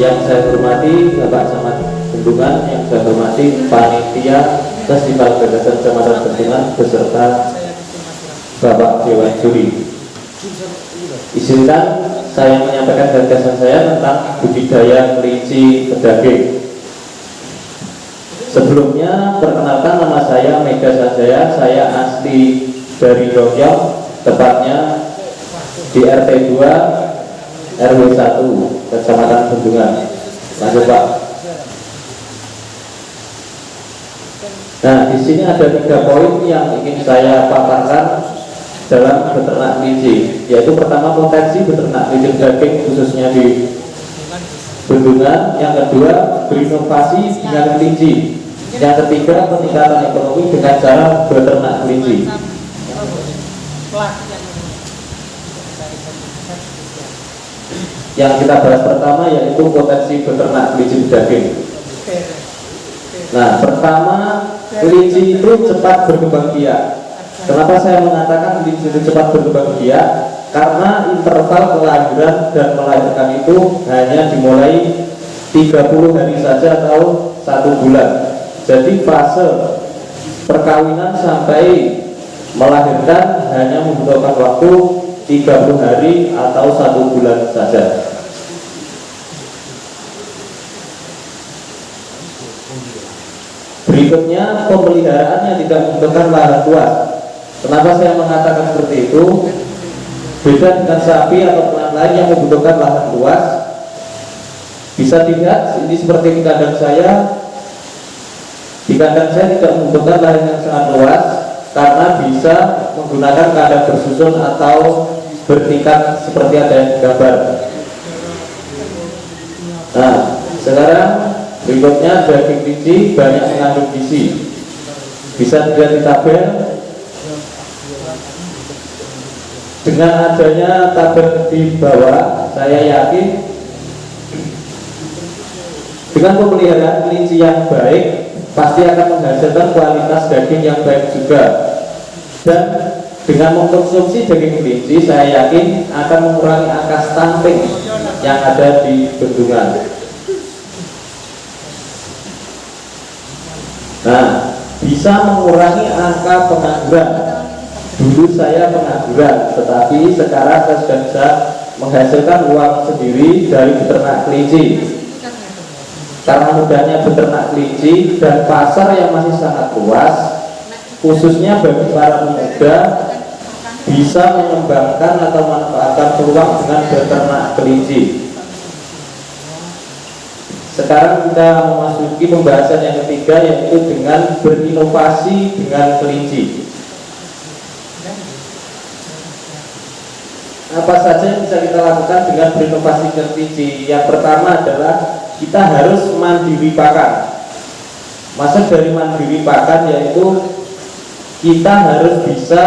Yang saya hormati Bapak Camat Bendungan, yang saya hormati panitia Festival Gagasan Kecamatan Bendungan beserta Bapak Dewan Juri. Izinkan saya menyampaikan gagasan saya tentang budidaya kelinci pedaging. Sebelumnya, perkenalkan, nama saya Mega Sanjaya. Saya asli dari Dokyong, tepatnya di RT 2 RW 1 Kecamatan Bendungan. Lanjut Pak. Nah, di sini ada 3 poin yang ingin saya paparkan dalam beternak kelinci, yaitu pertama, potensi beternak kelinci daging khususnya di Bendungan. Yang kedua, berinovasi dengan kelinci. Yang ketiga, peningkatan ekonomi dengan cara beternak kelinci. Yang kita bahas pertama yaitu potensi beternak kelinci daging. Nah, pertama, kelinci itu cepat berkembang biak. Kenapa saya mengatakan kelinci itu cepat berkembang biak? Karena interval kelahiran dan melahirkan itu hanya dimulai 30 hari saja atau 1 bulan. Jadi fase perkawinan sampai melahirkan hanya membutuhkan waktu 30 hari atau 1 bulan saja. Berikutnya, pemeliharaannya tidak membutuhkan lahan luas. Kenapa saya mengatakan seperti itu? Beda dengan sapi atau ternak lain yang membutuhkan lahan luas. Bisa dilihat ini seperti di kandang saya. Di kandang saya tidak membutuhkan lahan yang sangat luas karena bisa menggunakan kandang bersusun atau bertingkat seperti ada yang gambar. Nah, sekarang berikutnya, daging kelinci banyak mengandung gizi. Bisa dilihat di tabel. Dengan adanya tabel di bawah, saya yakin dengan pemeliharaan kelinci yang baik pasti akan menghasilkan kualitas daging yang baik juga. Dan dengan mengkonsumsi daging kelinci, saya yakin akan mengurangi angka stunting yang ada di Bendungan. Nah, bisa mengurangi angka pengangguran. Dulu saya pengangguran, tetapi sekarang saya sudah bisa menghasilkan uang sendiri dari beternak kelinci. Karena mudahnya beternak kelinci dan pasar yang masih sangat luas, khususnya bagi para pemuda, bisa mengembangkan atau manfaatkan peluang dengan beternak kelinci. Sekarang kita memasuki pembahasan yang ketiga, yaitu dengan berinovasi dengan kelinci. Apa saja yang bisa kita lakukan dengan berinovasi dengan kelinci? Yang pertama adalah kita harus mandiri pakan. Maksud dari mandiri pakan yaitu kita harus bisa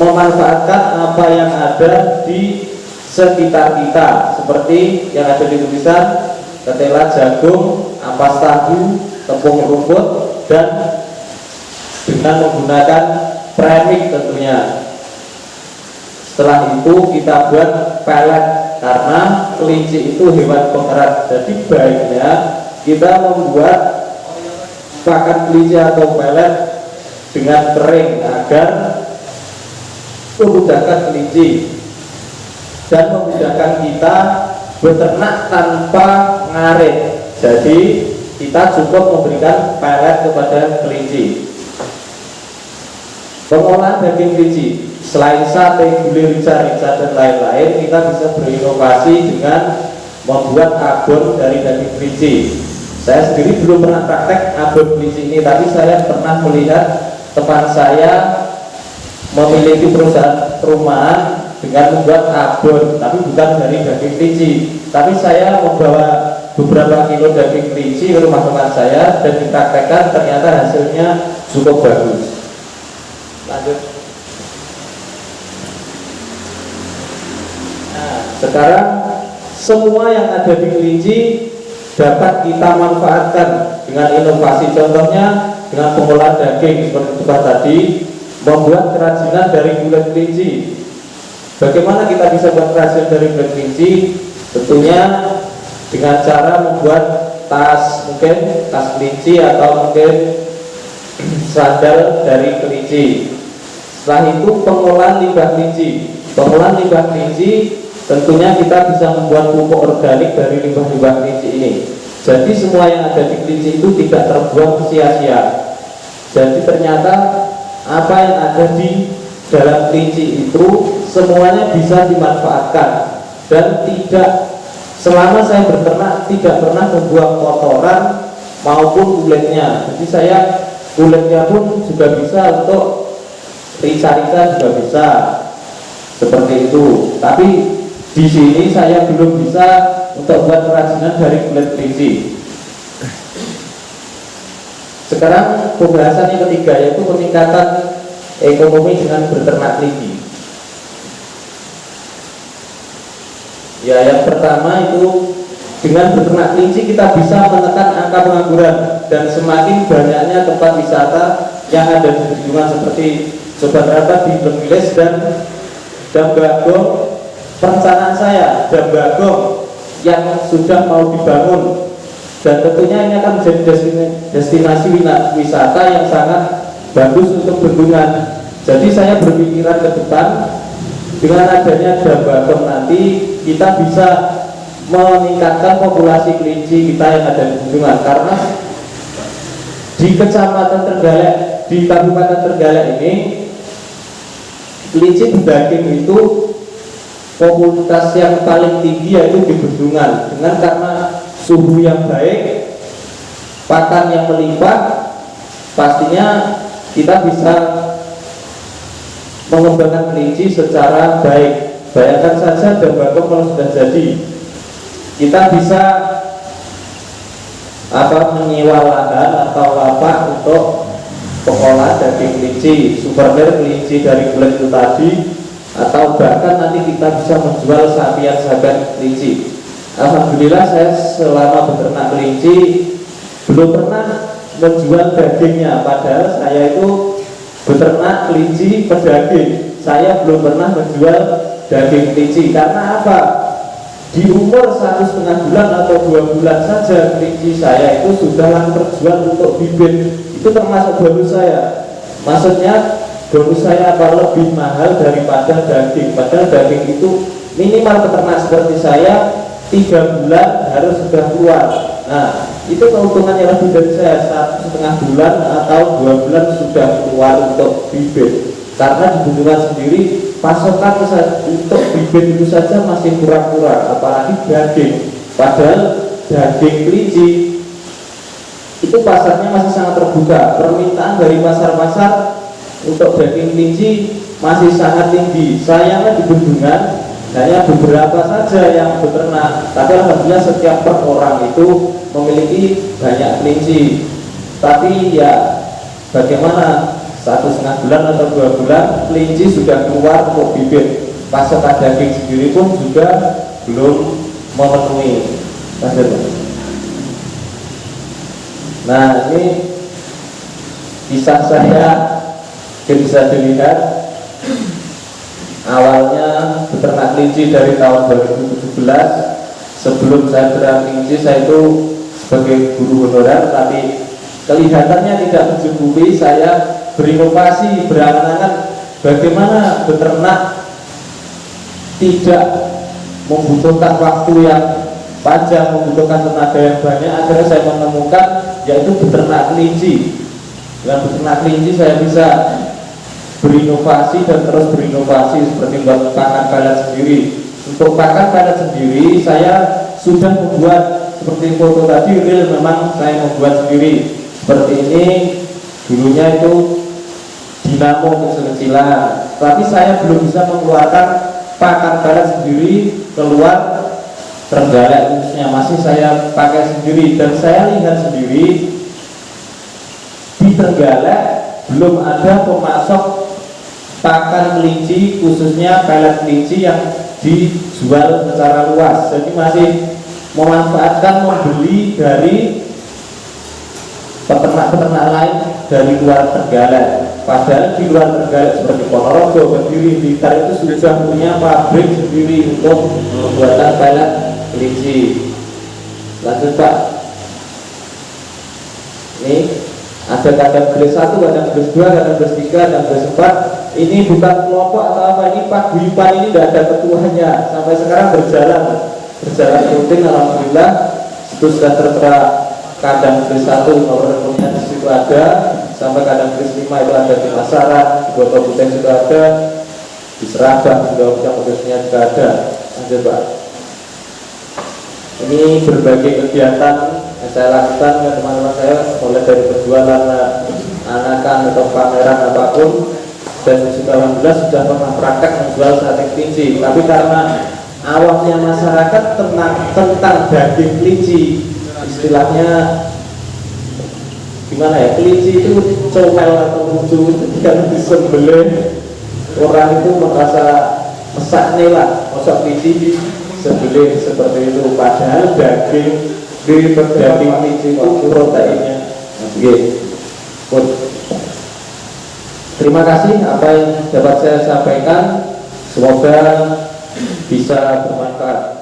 memanfaatkan apa yang ada di sekitar kita, seperti yang ada di tulisan ketela jagung, ampas tahu, tepung rumput, dan dengan menggunakan premix tentunya. Setelah itu kita buat pelet, karena kelinci itu hewan pengerat. Jadi baiknya kita membuat pakan kelinci atau pelet dengan kering agar memudahkan kelinci dan memudahkan kita beternak tanpa ngarit. Jadi kita cukup memberikan pelet kepada kelinci. Pengolahan daging kelinci, selain sate, gulai, rica-rica dan lain-lain, kita bisa berinovasi dengan membuat abon dari daging kelinci. Saya sendiri belum pernah praktek abon kelinci ini, tapi saya pernah melihat teman saya memiliki perusahaan perumahan dengan membuat abon, tapi bukan dari daging kelinci. Tapi saya membawa beberapa kilo daging kelinci ke rumah teman saya dan dipraktekkan, ternyata hasilnya cukup bagus. Lanjut. Nah, sekarang semua yang ada di kelinci dapat kita manfaatkan dengan inovasi. Contohnya dengan pengolahan daging seperti itu tadi, membuat kerajinan dari kulit kelinci. Bagaimana kita bisa buat kerajinan dari kulit kelinci? Tentunya dengan cara membuat tas, mungkin tas kelinci atau mungkin sandal dari kelinci. Setelah itu pengolahan limbah kelinci. Pengolahan limbah kelinci tentunya kita bisa membuat pupuk organik dari limbah-limbah kelinci ini. Jadi semua yang ada di kelinci itu tidak terbuang sia-sia. Jadi ternyata apa yang ada di dalam kelinci itu semuanya bisa dimanfaatkan, dan tidak, selama saya berternak tidak pernah membuang kotoran maupun kulitnya. Jadi saya kulitnya pun juga bisa untuk rica-rica, juga bisa seperti itu. Tapi di sini saya belum bisa untuk buat kerajinan dari kulit kelinci. Sekarang pembahasan yang ketiga, yaitu peningkatan ekonomi dengan berternak kelinci. Ya, yang pertama itu dengan berternak kelinci kita bisa menekan angka pengangguran, dan semakin banyaknya tempat wisata yang ada di lingkungan seperti Sobat Rata di Bengkilis dan Dambagong. Perencanaan saya Dambagong yang sudah mau dibangun, dan tentunya ini akan menjadi destinasi wisata yang sangat bagus untuk bendungan. Jadi saya berpikiran ke depan, dengan adanya Dambagong nanti kita bisa meningkatkan populasi kelinci kita yang ada di bendungan. Karena di Kecamatan Trenggalek, di Kabupaten Trenggalek ini, kelinci berdaging itu komunitas yang paling tinggi yaitu di bendungan. Dengan karena suhu yang baik, pakan yang melimpah, pastinya kita bisa mengembangkan kelinci secara baik. Bayangkan saja Dambagong kalau sudah jadi, kita bisa menyewa lahan atau lapak untuk pengolah daging kelinci, souvenir kelinci dari kulit itu tadi, atau bahkan nanti kita bisa menjual sapian-sapian kelinci. Alhamdulillah saya selama beternak kelinci belum pernah menjual dagingnya, padahal saya itu beternak kelinci pedaging. Saya belum pernah menjual daging kelinci. Karena apa? Di umur 1,5 bulan atau 2 bulan saja kelinci saya itu sudah laku terjual untuk bibit. Itu termasuk bonus saya. Maksudnya bonus saya apa, lebih mahal daripada daging. Padahal daging itu minimal peternak seperti saya 3 bulan harus sudah keluar. Nah, itu keuntungannya lebih dari saya. 1,5 bulan atau 2 bulan sudah keluar untuk bibit. Karena di bendungan sendiri pasokan untuk bibit itu saja masih kurang-kurang, apalagi daging. Padahal daging kelinci itu pasarnya masih sangat terbuka. Permintaan dari pasar-pasar untuk daging kelinci masih sangat tinggi. Sayangnya di bendungan hanya beberapa saja yang beternak, tapi alhamdulillah setiap per orang itu memiliki banyak kelinci. Tapi ya bagaimana, 1,5 bulan atau 2 bulan kelinci sudah keluar untuk bibit. Pasokan daging sendiri pun juga belum memenuhi. Nah, ini kisah saya bisa dilihat. Awalnya beternak kelinci dari tahun 2017. Sebelum saya beternak kelinci, saya itu sebagai guru honorer, tapi kelihatannya tidak mencukupi. Saya berinovasi, berangan-angan bagaimana beternak tidak membutuhkan waktu yang panjang, membutuhkan tenaga yang banyak. Akhirnya saya menemukan yaitu beternak kelinci. Dengan beternak kelinci saya bisa berinovasi dan terus berinovasi, seperti buat pakan pelet sendiri. Untuk pakan pelet sendiri saya sudah membuat seperti foto tadi, real memang saya membuat sendiri. Seperti ini, dulunya itu dinamo kecil-kecilan, tapi saya belum bisa mengeluarkan pakan pelet sendiri keluar Trenggalek khususnya, masih saya pakai sendiri. Dan saya lihat sendiri di Trenggalek belum ada pemasok pakan kelinci, khususnya pelet kelinci yang dijual secara luas. Jadi masih memanfaatkan membeli dari peternak-peternak lain dari luar Trenggalek. Padahal di luar Trenggalek seperti Ponorogo, Kediri, Blitar itu sudah punya pabrik sendiri untuk pembuatan pelet kelinci. Lanjut Pak. Ini ada kandang gelas 1, kandang gelas 2, kandang gelas 3, kandang gelas 4. Ini bukan kelompok atau apa, ini paguyuban, ini tidak ada ketuanya. Sampai sekarang berjalan rutin, alhamdulillah. Itu sudah tertera kandang gelas 1 nomor handphonenya di situ ada, sampai kandang gelas 5 itu ada di pasaran, di Bogor Buteng juga ada, di Serabah juga khususnya juga ada. Lanjut Pak. Ini berbagai kegiatan yang saya lakukan dengan teman-teman saya, mulai dari berjualan anakan atau pameran apapun, dan juga alhamdulillah sudah pernah praktek menjual sate kelinci. Tapi karena awamnya masyarakat tentang daging kelinci, istilahnya gimana ya, kelinci itu comel atau lucu ketika disembelih, orang itu merasa mesaknya lah, masa kelinci sebelum seperti itu, padahal daging kelinci itu proteinnya oke. Terima kasih apa yang dapat saya sampaikan, semoga bisa bermanfaat.